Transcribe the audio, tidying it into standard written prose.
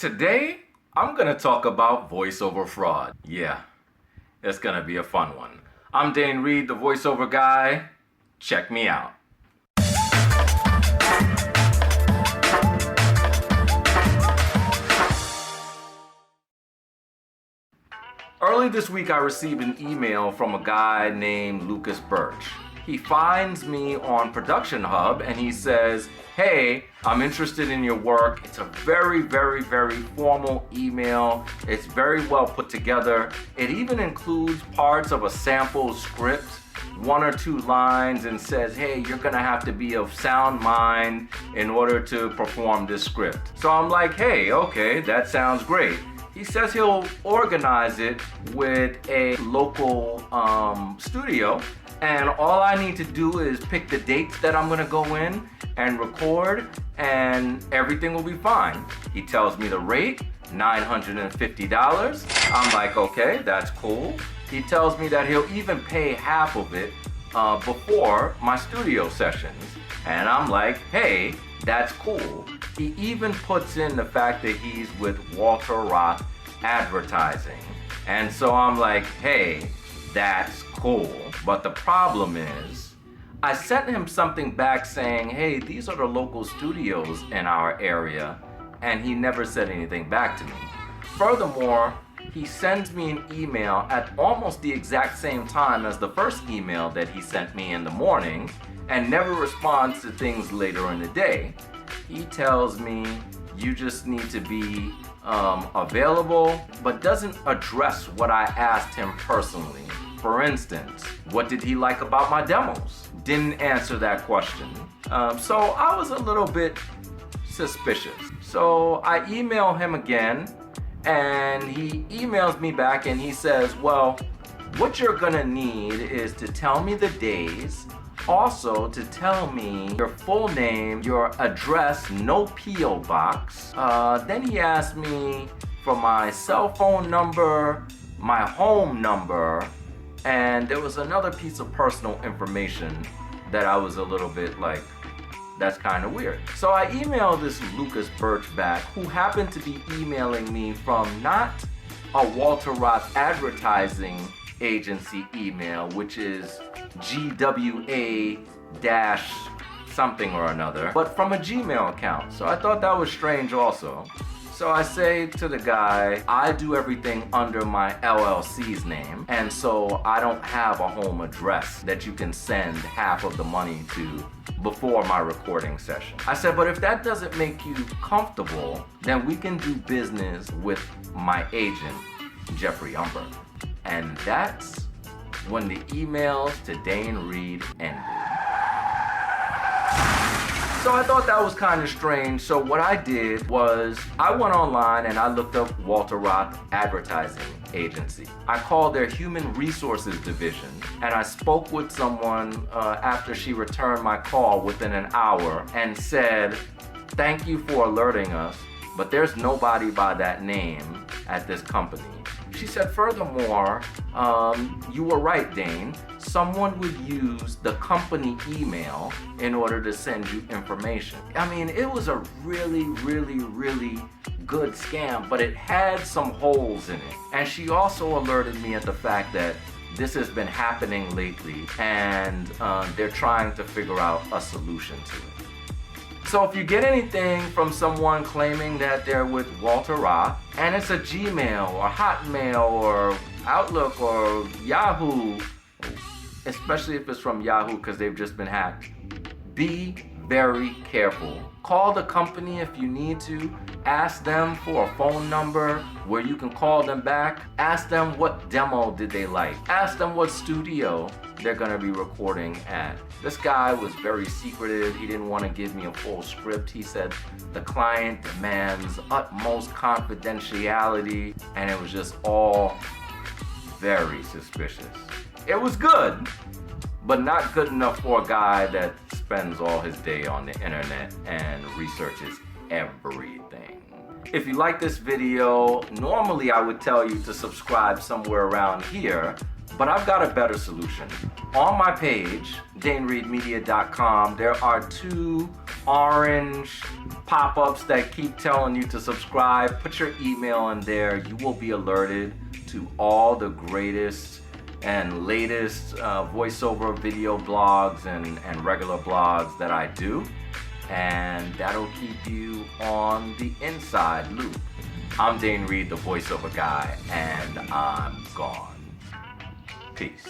Today, I'm gonna talk about voiceover fraud. Yeah, it's gonna be a fun one. I'm Dane Reid, the voiceover guy. Check me out. Early this week, I received an email from a guy named Lucas Birch. He finds me on Production Hub and he says, "Hey, I'm interested in your work." It's a very, very, very formal email. It's very well put together. It even includes parts of a sample script, one or two lines, and says, "Hey, you're gonna have to be of sound mind in order to perform this script." So I'm like, "Hey, okay, that sounds great." He says he'll organize it with a local studio, and all I need to do is pick the dates that I'm gonna go in and record, and everything will be fine. He tells me the rate, $950. I'm like, okay, that's cool. He tells me that he'll even pay half of it before my studio sessions, and I'm like, hey, that's cool. He even puts in the fact that he's with Walter Roth Advertising. And so I'm like, hey, that's cool. But the problem is, I sent him something back saying, hey, these are the local studios in our area, and he never said anything back to me. Furthermore, he sends me an email at almost the exact same time as the first email that he sent me in the morning, and never responds to things later in the day. He tells me you just need to be available, but doesn't address what I asked him personally. For instance, what did he like about my demos? Didn't answer that question. So I was a little bit suspicious. So I email him again, and he emails me back and he says, well, what you're gonna need is to tell me the days, also to tell me your full name, your address, no P.O. box. Then he asked me for my cell phone number, my home number, and there was another piece of personal information that I was a little bit like, that's kind of weird. So I emailed this Lucas Birch back, who happened to be emailing me from not a Walter Roth Advertising agency email, which is GWA- something or another, but from a Gmail account. So I thought that was strange also. So I say to the guy, I do everything under my LLC's name, and so I don't have a home address that you can send half of the money to before my recording session. I said, but if that doesn't make you comfortable, then we can do business with my agent, Jeffrey Umber. And that's when the emails to Dane Reid ended. So I thought that was kind of strange. So what I did was I went online and I looked up Walter Roth Advertising Agency. I called their Human Resources Division, and I spoke with someone after she returned my call within an hour and said, thank you for alerting us, but there's nobody by that name at this company. She said, furthermore, you were right, Dane. Someone would use the company email in order to send you information. I mean, it was a really, really, really good scam, but it had some holes in it. And she also alerted me at the fact that this has been happening lately, and they're trying to figure out a solution to it. So if you get anything from someone claiming that they're with Walter Roth, and it's a Gmail or Hotmail or Outlook or Yahoo, especially if it's from Yahoo because they've just been hacked, be very careful. Call the company if you need to. Ask them for a phone number where you can call them back. Ask them what demo did they like. Ask them what studio they're gonna be recording at. This guy was very secretive. He didn't want to give me a full script. He said the client demands utmost confidentiality, and it was just all very suspicious. It was good, but not good enough for a guy that spends all his day on the internet and researches everything. If you like this video, normally I would tell you to subscribe somewhere around here, but I've got a better solution. On my page, DaneReidMedia.com, there are two orange pop-ups that keep telling you to subscribe. Put your email in there. You will be alerted to all the greatest and latest voiceover video blogs and regular blogs that I do. And that'll keep you on the inside loop. I'm Dane Reid, the voiceover guy, and I'm gone. Peace.